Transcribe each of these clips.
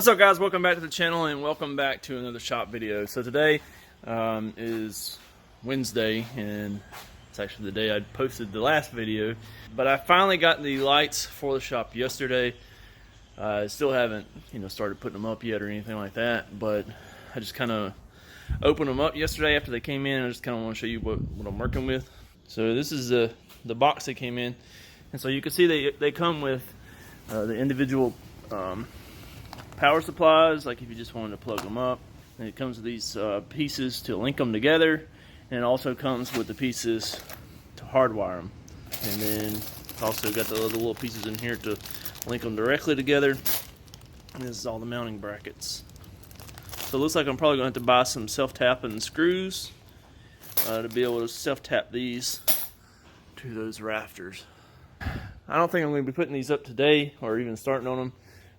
What's up, guys? Welcome back to the channel and welcome back to another shop video. So today is Wednesday, and it's actually the day I posted the last video, but I finally got the lights for the shop yesterday. I still haven't started putting them up yet or anything like that, but I just kind of opened them up yesterday after they came in. I just kind of want to show you what I'm working with. So this is the box they came in, and so you can see they come with the individual power supplies, like if you just wanted to plug them up. And it comes with these pieces to link them together, and it also comes with the pieces to hardwire them. And then also got the other little pieces in here to link them directly together. And this is all the mounting brackets. So it looks like I'm probably going to have to buy some self-tapping screws to be able to self-tap these to those rafters. I don't think I'm going to be putting these up today or even starting on them,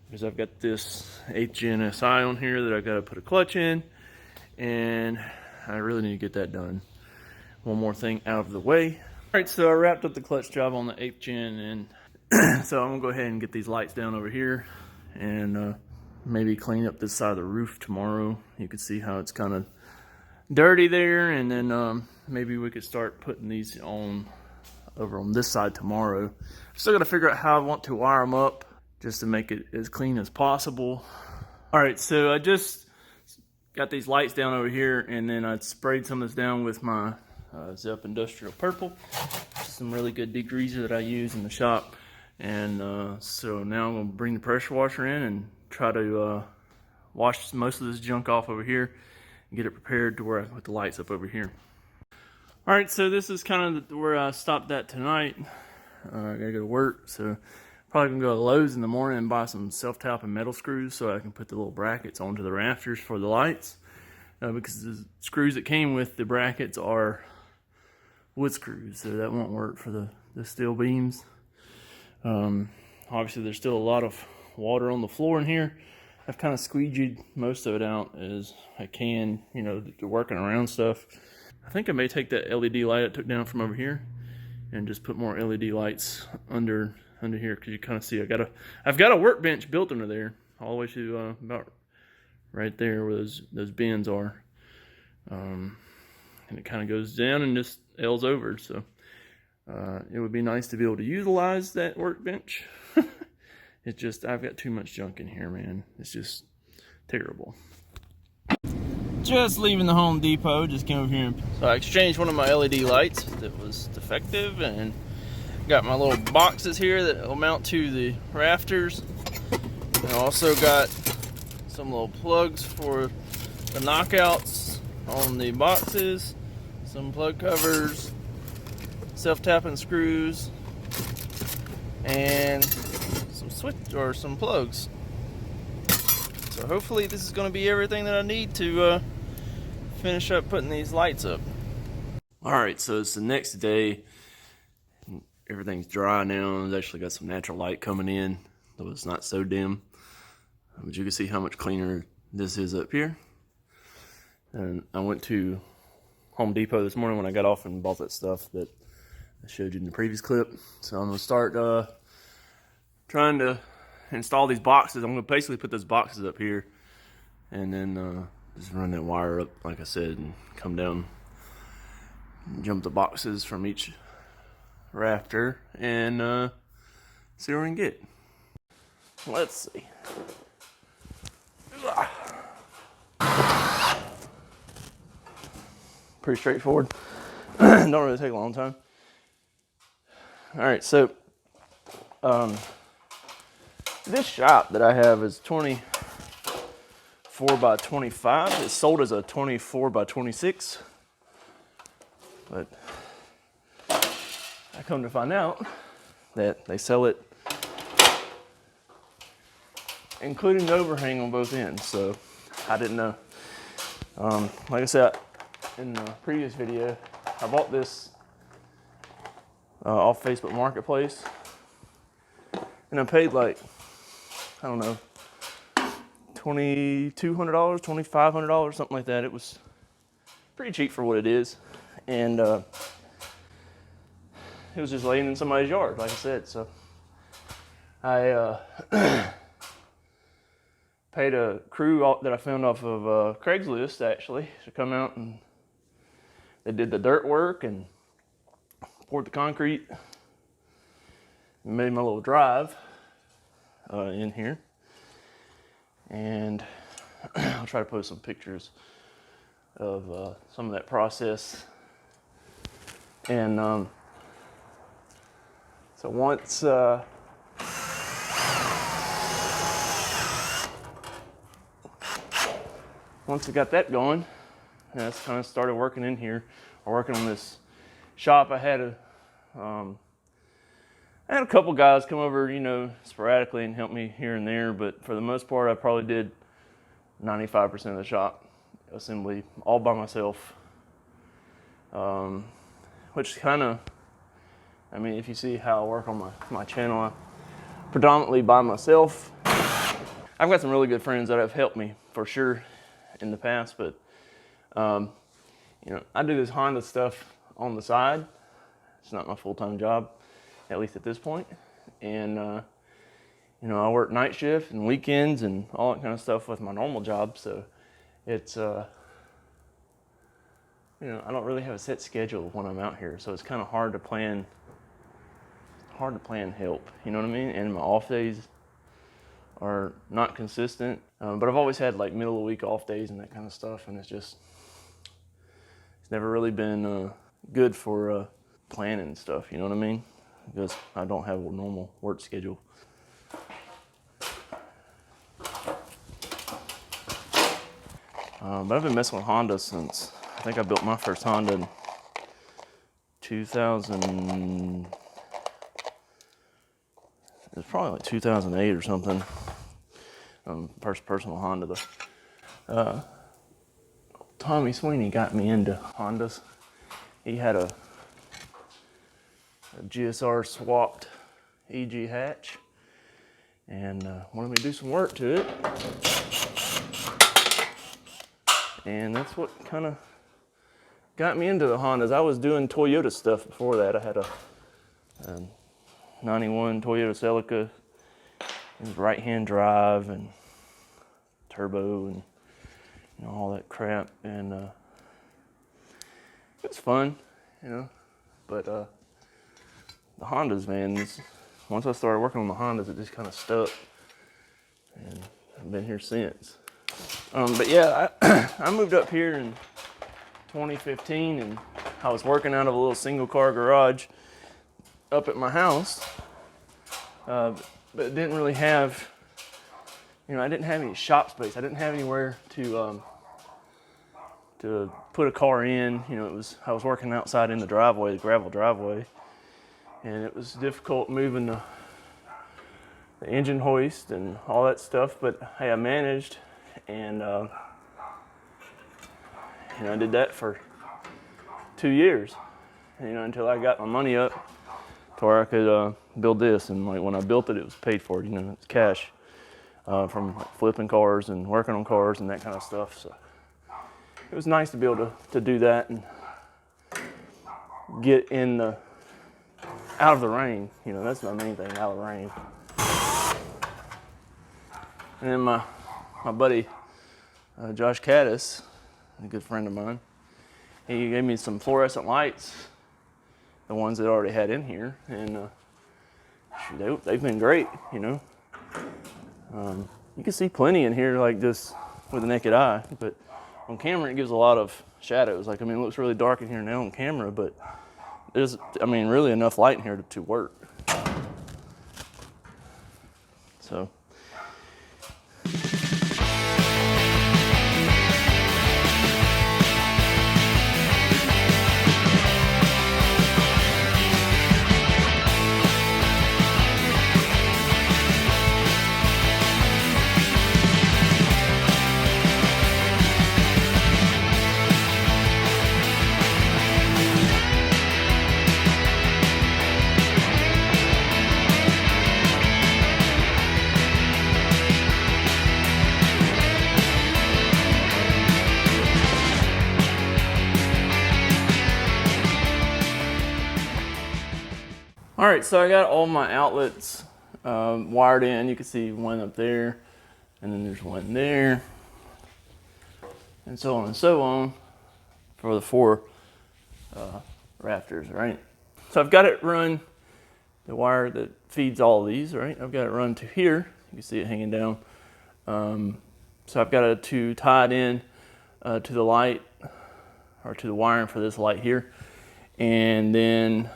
because I've got this 8th Gen SI on here that I've got to put a clutch in, and I really need to get that done. One more thing out of the way. Alright, so I wrapped up the clutch job on the 8th Gen, and so I'm going to go ahead and get these lights down over here and maybe clean up this side of the roof tomorrow. You can see how it's kind of dirty there, and then maybe we could start putting these on over on this side tomorrow. Still got to figure out how I want to wire them up, just to make it as clean as possible. Alright, so I just got these lights down over here, and then I sprayed some of this down with my Zep Industrial Purple. Some really good degreaser that I use in the shop. And so now I'm going to bring the pressure washer in and try to wash most of this junk off over here and get it prepared to where I put the lights up over here. Alright, so this is kind of where I stopped at tonight. I gotta go to work, so probably gonna go to Lowe's in the morning and buy some self-tapping metal screws so I can put the little brackets onto the rafters for the lights. Because the screws that came with the brackets are wood screws, so that won't work for the steel beams. Obviously there's still a lot of water on the floor in here. I've kind of squeegeed most of it out as I can, working around stuff. I think I may take that LED light I took down from over here and just put more LED lights under here, because you kind of see I've got a workbench built under there all the way to about right there where those bins are, and it kind of goes down and just L's over. So it would be nice to be able to utilize that workbench. It's just I've got too much junk in here, man. It's just terrible. Just leaving the Home Depot, just came over here and so I exchanged one of my LED lights that was defective, and got my little boxes here that will mount to the rafters. And I also got some little plugs for the knockouts on the boxes, some plug covers, self-tapping screws, and some plugs. So hopefully this is going to be everything that I need to finish up putting these lights up. Alright, so it's the next day. Everything's dry now. It's actually got some natural light coming in, though it's not so dim. But you can see how much cleaner this is up here. And I went to Home Depot this morning when I got off and bought that stuff that I showed you in the previous clip. So I'm going to start trying to install these boxes. I'm going to basically put those boxes up here and then just run that wire up, like I said, and come down and jump the boxes from each rafter and see where we can get. Let's see. Pretty straightforward. Don't really take a long time. Alright, so this shop that I have is 24 by 25. It's sold as a 24 by 26. But I come to find out that they sell it including the overhang on both ends, so I didn't know. Like I said in the previous video, I bought this off Facebook Marketplace, and I paid like, I don't know, $2,200, $2,500, something like that. It was pretty cheap for what it is, and it was just laying in somebody's yard, like I said. So I paid a crew that I found off of Craigslist actually to come out, and they did the dirt work and poured the concrete and made my little drive in here. And I'll try to post some pictures of some of that process. And so once I got that going, I just kind of started working in here, or working on this shop. I had a couple guys come over, you know, sporadically and help me here and there, but for the most part, I probably did 95% of the shop assembly all by myself. Which kind of, I mean, if you see how I work on my channel, I'm predominantly by myself. I've got some really good friends that have helped me for sure in the past, but you know, I do this Honda stuff on the side. It's not my full-time job, at least at this point. And you know, I work night shift and weekends and all that kind of stuff with my normal job, so it's you know, I don't really have a set schedule when I'm out here, so it's kind of hard to plan help, you know what I mean? And my off days are not consistent, but I've always had like middle of the week off days and that kind of stuff, and it's never really been good for planning stuff, you know what I mean? Because I don't have a normal work schedule. But I've been messing with Honda since, I think I built my first Honda in 2000, it was probably like 2008 or something. First personal Honda though. Tommy Sweeney got me into Hondas. He had a GSR swapped EG hatch and wanted me to do some work to it. And that's what kind of got me into the Hondas. I was doing Toyota stuff before that. I had a 91 Toyota Celica. It was right-hand drive and turbo and, you know, all that crap. And it was fun, you know. But the Hondas, man, once I started working on the Hondas, it just kind of stuck. And I've been here since. But yeah, I moved up here in 2015, and I was working out of a little single car garage up at my house, but it didn't really have, you know, I didn't have any shop space. I didn't have anywhere to put a car in. You know, I was working outside in the driveway, the gravel driveway, and it was difficult moving the engine hoist and all that stuff. But hey, I managed. And you know, I did that for 2 years, you know, until I got my money up to where I could build this. And like when I built it, it was paid for, you know, it's cash from like flipping cars and working on cars and that kind of stuff. So it was nice to be able to do that and get out of the rain. You know, that's my main thing, out of the rain. And then my buddy, Josh Caddis, a good friend of mine, he gave me some fluorescent lights, the ones that I already had in here, and they've been great, you know. You can see plenty in here like this with the naked eye, but on camera it gives a lot of shadows. Like, I mean, it looks really dark in here now on camera, but there's, I mean, really enough light in here to work. So. All right, so I got all my outlets wired in. You can see one up there. and then there's one there, and so on for the 4 rafters, right? So I've got it run, the wire that feeds all of these, right? I've got it run to here. You can see it hanging down. So I've got to tie it in to the light, or to the wiring for this light here, and then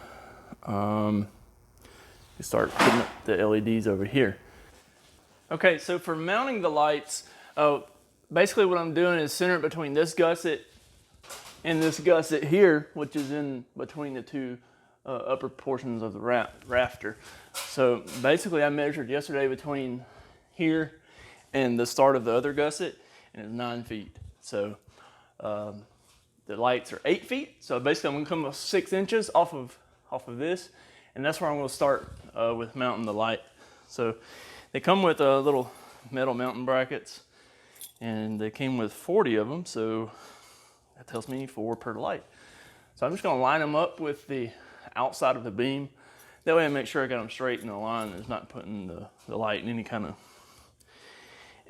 you start putting up the LEDs over here. Okay, so for mounting the lights, basically what I'm doing is center it between this gusset and this gusset here, which is in between the 2 upper portions of the rafter. So basically I measured yesterday between here and the start of the other gusset, and it's 9 feet. So the lights are 8 feet. So basically I'm gonna come up 6 inches off of this, and that's where I'm gonna start with mounting the light. So they come with little metal mounting brackets, and they came with 40 of them, so that tells me 4 per light. So I'm just gonna line them up with the outside of the beam. That way I make sure I got them straight in the line. There's not putting the light in any kind of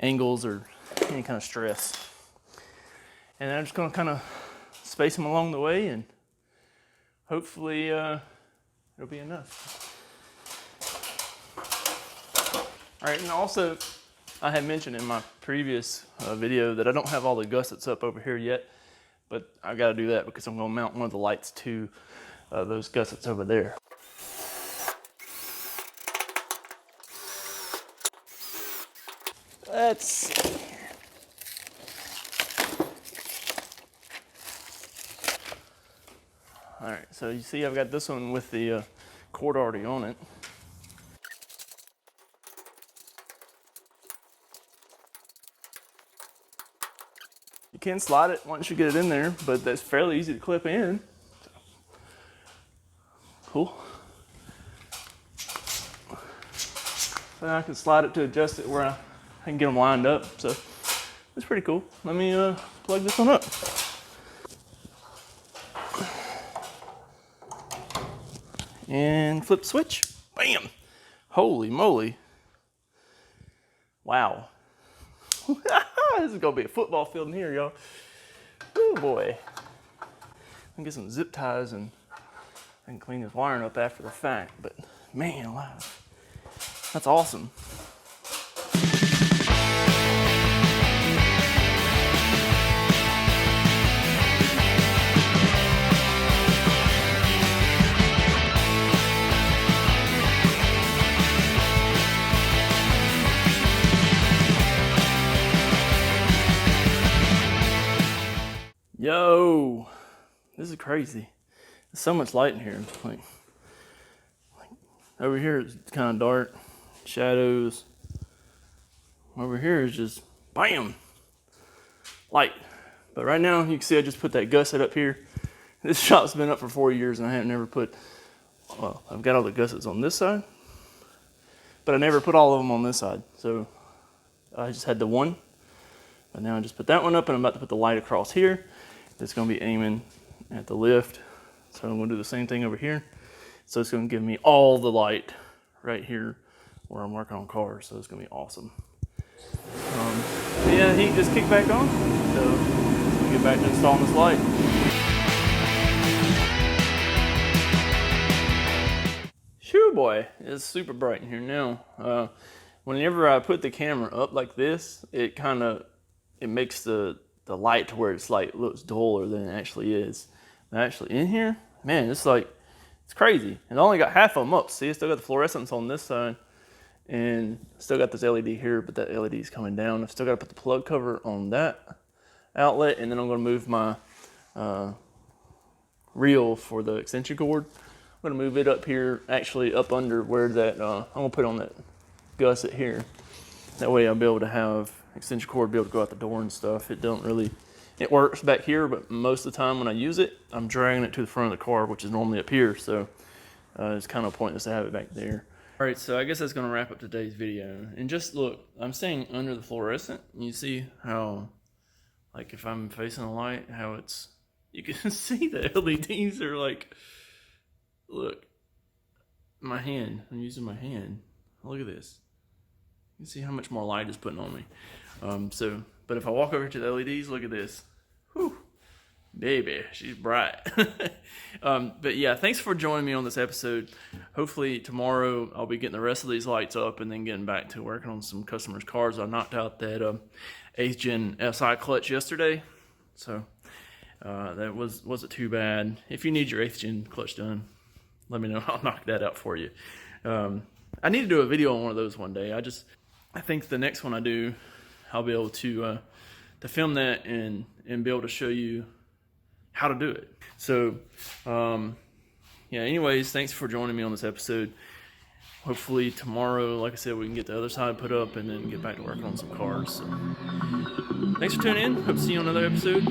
angles or any kind of stress. And I'm just gonna kind of space them along the way, and hopefully it'll be enough. All right, and also I had mentioned in my previous video that I don't have all the gussets up over here yet, but I gotta do that because I'm gonna mount one of the lights to those gussets over there. Let's see. All right, so you see I've got this one with the cord already on it. You can slide it once you get it in there, but that's fairly easy to clip in. Cool. So I can slide it to adjust it where I can get them lined up. So that's pretty cool. Let me plug this one up. And flip switch. Bam! Holy moly. Wow. This is gonna be a football field in here, y'all. Oh boy. I'll get some zip ties and I can clean this wiring up after the fact, but man, wow. That's awesome. Yo, this is crazy. There's so much light in here. Like over here it's kind of dark, shadows. Over here is just bam, light. But right now you can see I just put that gusset up here. This shop's been up for 4 years and I haven't never put, well, I've got all the gussets on this side, but I never put all of them on this side. So I just had the one, but now I just put that one up and I'm about to put the light across here. It's gonna be aiming at the lift. So I'm gonna do the same thing over here. So it's gonna give me all the light right here where I'm working on cars. So it's gonna be awesome. Yeah, heat just kicked back on. So we'll get back to installing this light. Shoo boy, it's super bright in here now. Whenever I put the camera up like this, it makes the light to where it's like looks duller than it actually is. And actually in here, man, it's crazy. And I only got half of them up. See, I still got the fluorescence on this side, and still got this LED here, but that LED is coming down. I've still got to put the plug cover on that outlet, and then I'm going to move my reel for the extension cord. I'm going to move it up here, actually up under where that I'm going to put on that gusset here. That way I'll be able to have extension cord be able to go out the door and stuff. It works back here, but most of the time when I use it, I'm dragging it to the front of the car, which is normally up here. So it's kind of pointless to have it back there. All right, so I guess that's gonna wrap up today's video. And just look, I'm staying under the fluorescent. You see how, like if I'm facing the light, how you can see the LEDs are like, look, my hand, I'm using my hand. Look at this. You can see how much more light is putting on me. But if I walk over to the LEDs, look at this. Whew. Baby, she's bright. But yeah, thanks for joining me on this episode. Hopefully tomorrow I'll be getting the rest of these lights up and then getting back to working on some customers' cars. I knocked out that 8th gen SI clutch yesterday, so that wasn't too bad. If you need your 8th gen clutch done, let me know. I'll knock that out for you. I need to do a video on one of those one day. I think the next one I do, I'll be able to film that and be able to show you how to do it. So, yeah, anyways, thanks for joining me on this episode. Hopefully tomorrow, like I said, we can get the other side put up and then get back to working on some cars. So, thanks for tuning in. Hope to see you on another episode.